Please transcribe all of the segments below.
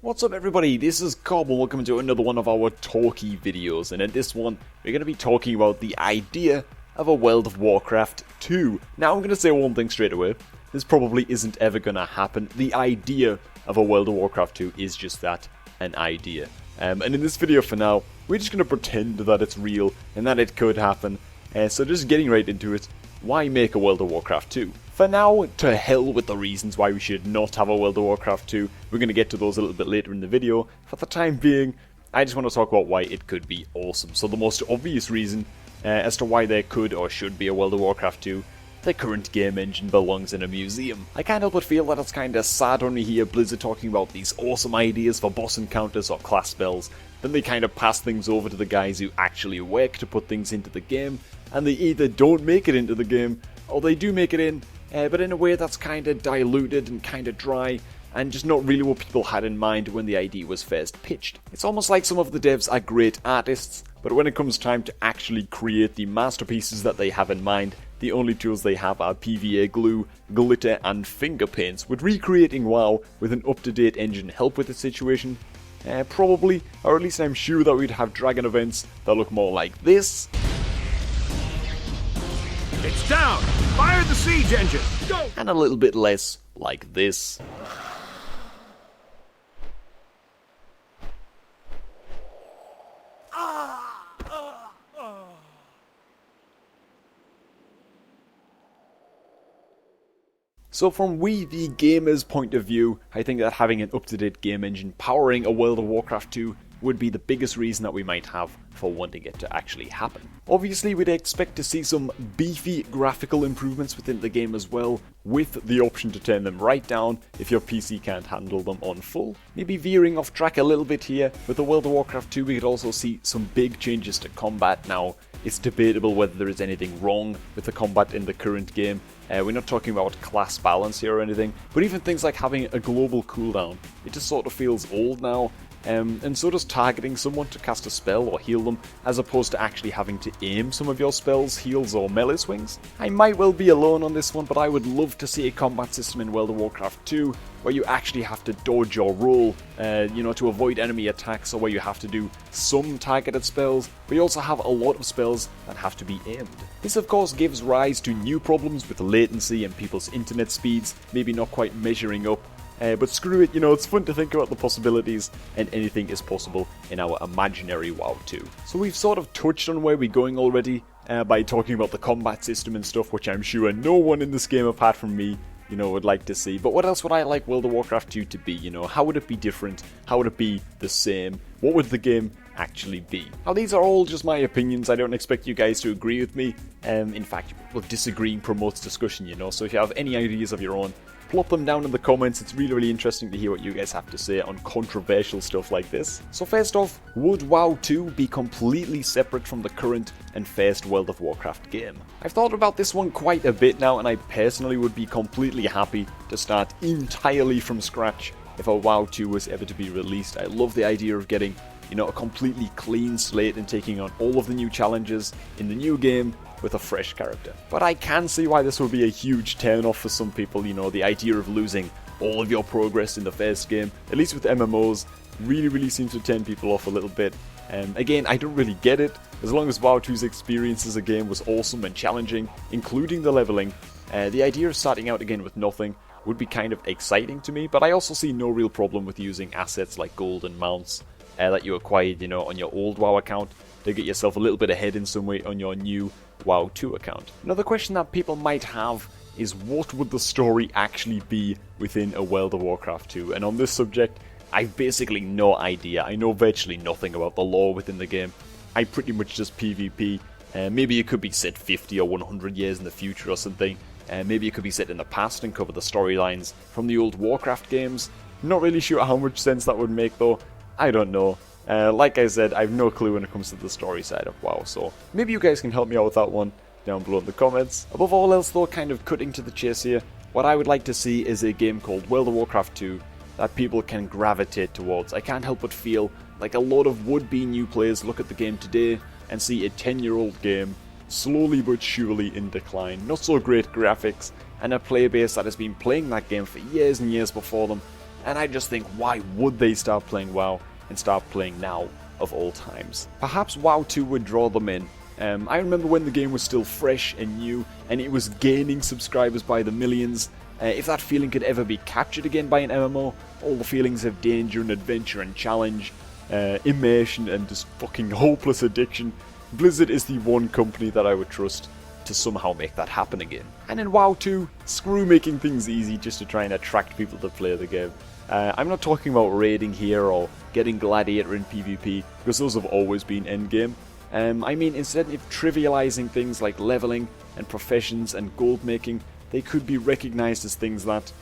What's up everybody, this is Cobb and welcome to another one of our talkie videos, and in this one we're going to be talking about the idea of a World of Warcraft 2. Now I'm going to say one thing straight away, this probably isn't ever going to happen. The idea of a World of Warcraft 2 is just that, an idea. And in this video for now, we're just going to pretend that it's real and that it could happen. So just getting right into it, why make a World of Warcraft 2? For now, to hell with the reasons why we should not have a World of Warcraft 2. We're going to get to those a little bit later in the video. For the time being, I just want to talk about why it could be awesome. So the most obvious reason as to why there could or should be a World of Warcraft 2, the current game engine belongs in a museum. I can't help but feel that it's kinda sad when we hear Blizzard talking about these awesome ideas for boss encounters or class spells, then they kind of pass things over to the guys who actually work to put things into the game, and they either don't make it into the game, or they do make it in, but in a way that's kinda diluted and kinda dry, and just not really what people had in mind when the idea was first pitched. It's almost like some of the devs are great artists, but when it comes time to actually create the masterpieces that they have in mind, the only tools they have are PVA glue, glitter, and finger paints. Would recreating WoW with an up-to-date engine help with the situation? Probably, or at least I'm sure that we'd have dragon events that look more like this. It's down! Fire the siege engine! Go! And a little bit less like this. So from we the gamer's point of view, I think that having an up-to-date game engine powering a World of Warcraft 2 would be the biggest reason that we might have for wanting it to actually happen. Obviously we'd expect to see some beefy graphical improvements within the game as well, with the option to turn them right down if your PC can't handle them on full. Maybe veering off track a little bit here, with the World of Warcraft 2 we could also see some big changes to combat. Now, it's debatable whether there is anything wrong with the combat in the current game. We're not talking about class balance here or anything, but even things like having a global cooldown, it just sort of feels old now. And so does targeting someone to cast a spell or heal them, as opposed to actually having to aim some of your spells, heals, or melee swings. I might well be alone on this one, but I would love to see a combat system in World of Warcraft 2 where you actually have to dodge or roll, to avoid enemy attacks, or where you have to do some targeted spells, but you also have a lot of spells that have to be aimed. This of course gives rise to new problems with latency and people's internet speeds, maybe not quite measuring up. But screw it, it's fun to think about the possibilities, and anything is possible in our imaginary WoW 2. So we've sort of touched on where we're going already, by talking about the combat system and stuff, which I'm sure no one in this game apart from me, would like to see. But what else would I like World of Warcraft 2 to be, How would it be different? How would it be the same? What would the game actually be? Now these are all just my opinions, I don't expect you guys to agree with me. In fact, disagreeing promotes discussion, so if you have any ideas of your own, plop them down in the comments. It's really interesting to hear what you guys have to say on controversial stuff like this. So first off, would WoW 2 be completely separate from the current and first World of Warcraft game? I've thought about this one quite a bit now, and I personally would be completely happy to start entirely from scratch if a WoW 2 was ever to be released. I love the idea of getting, a completely clean slate and taking on all of the new challenges in the new game with a fresh character. But I can see why this would be a huge turn off for some people, the idea of losing all of your progress in the first game, at least with MMOs, really seems to turn people off a little bit. Again, I don't really get it, as long as WoW 2's experience as a game was awesome and challenging, including the leveling, the idea of starting out again with nothing would be kind of exciting to me, but I also see no real problem with using assets like gold and mounts that you acquired, on your old WoW account to get yourself a little bit ahead in some way on your new WoW 2 account. Another question that people might have is, what would the story actually be within a World of Warcraft 2? And on this subject, I've basically no idea. I know virtually nothing about the lore within the game. I pretty much just PvP. Maybe it could be set 50 or 100 years in the future or something. Maybe it could be set in the past and cover the storylines from the old Warcraft games. Not really sure how much sense that would make though. I don't know. Like I said, I have no clue when it comes to the story side of WoW, so maybe you guys can help me out with that one down below in the comments. Above all else though, kind of cutting to the chase here, what I would like to see is a game called World of Warcraft 2 that people can gravitate towards. I can't help but feel like a lot of would-be new players look at the game today and see a 10-year-old game slowly but surely in decline, not so great graphics, and a player base that has been playing that game for years and years before them, and I just think, why would they start playing WoW and start playing now of all times? Perhaps WoW 2 would draw them in. I remember when the game was still fresh and new, and it was gaining subscribers by the millions. If that feeling could ever be captured again by an MMO, all the feelings of danger and adventure and challenge, immersion and just fucking hopeless addiction, Blizzard is the one company that I would trust to somehow make that happen again. And in WoW 2, screw making things easy just to try and attract people to play the game. I'm not talking about raiding here or getting Gladiator in PvP, because those have always been endgame. I mean, instead of trivializing things like leveling and professions and gold making, they could be recognized as things that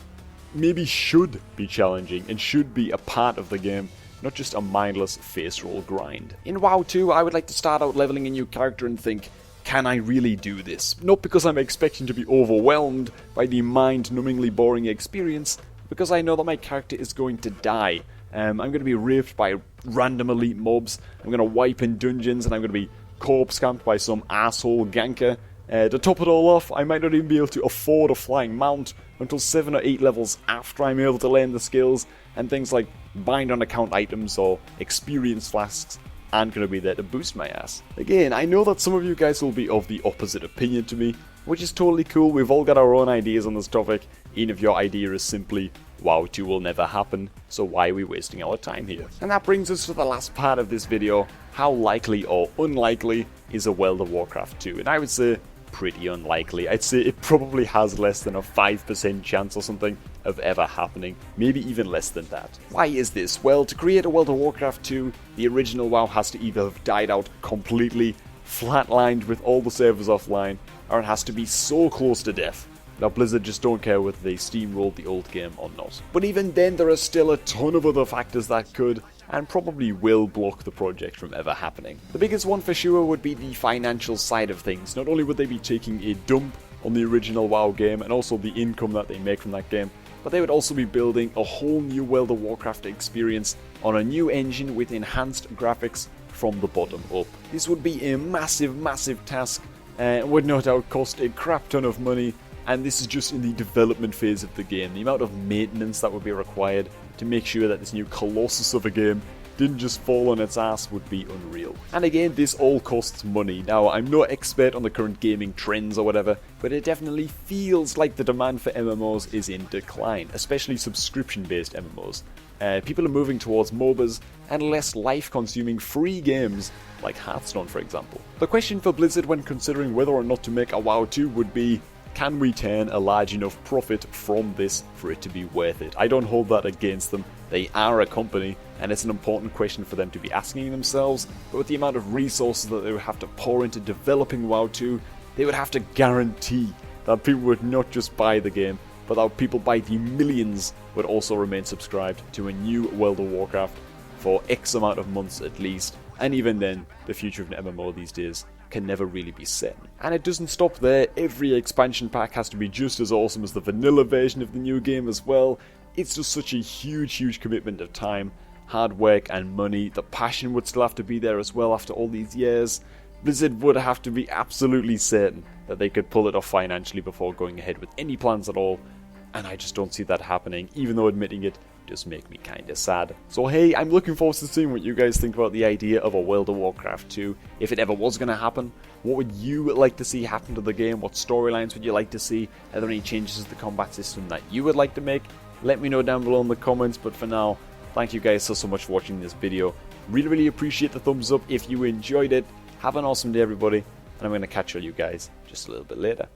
maybe should be challenging and should be a part of the game, not just a mindless face roll grind. In WoW 2, I would like to start out leveling a new character and think, can I really do this? Not because I'm expecting to be overwhelmed by the mind-numbingly boring experience, because I know that my character is going to die. I'm going to be raped by random elite mobs, I'm going to wipe in dungeons, and I'm going to be corpse camped by some asshole ganker. To top it all off, I might not even be able to afford a flying mount until 7 or 8 levels after I'm able to learn the skills, and things like bind on account items or experience flasks aren't going to be there to boost my ass. Again, I know that some of you guys will be of the opposite opinion to me, which is totally cool. We've all got our own ideas on this topic, even if your idea is simply, WoW 2 will never happen, so why are we wasting our time here? And that brings us to the last part of this video. How likely or unlikely is a World of Warcraft 2? And I would say pretty unlikely. I'd say it probably has less than a 5% chance or something of ever happening, maybe even less than that. Why is this? Well, to create a World of Warcraft 2, the original WoW has to either have died out completely, flatlined with all the servers offline, or it has to be so close to death that Blizzard just don't care whether they steamrolled the old game or not. But even then, there are still a ton of other factors that could, and probably will, block the project from ever happening. The biggest one for sure would be the financial side of things. Not only would they be taking a dump on the original WoW game and also the income that they make from that game, but they would also be building a whole new World of Warcraft experience on a new engine with enhanced graphics from the bottom up. This would be a massive task, and would no doubt cost a crap ton of money, and this is just in the development phase of the game. The amount of maintenance that would be required to make sure that this new colossus of a game didn't just fall on its ass would be unreal. And again, this all costs money. Now, I'm no expert on the current gaming trends or whatever, but it definitely feels like the demand for MMOs is in decline, especially subscription-based MMOs. People are moving towards MOBAs and less life-consuming free games, like Hearthstone for example. The question for Blizzard when considering whether or not to make a WoW 2 would be, can we turn a large enough profit from this for it to be worth it? I don't hold that against them. They are a company, and it's an important question for them to be asking themselves, but with the amount of resources that they would have to pour into developing WoW 2, they would have to guarantee that people would not just buy the game, but that people by the millions would also remain subscribed to a new World of Warcraft for X amount of months at least, and even then, the future of an MMO these days can never really be certain. And it doesn't stop there. Every expansion pack has to be just as awesome as the vanilla version of the new game as well. It's just such a huge commitment of time, hard work and money. The passion would still have to be there as well after all these years. Blizzard would have to be absolutely certain that they could pull it off financially before going ahead with any plans at all, and I just don't see that happening, even though admitting it does make me kinda sad. So hey, I'm looking forward to seeing what you guys think about the idea of a World of Warcraft 2. If it ever was gonna happen, what would you like to see happen to the game? What storylines would you like to see? Are there any changes to the combat system that you would like to make? Let me know down below in the comments, but for now, thank you guys so much for watching this video. Really appreciate the thumbs up if you enjoyed it. Have an awesome day everybody, and I'm gonna catch all you guys just a little bit later.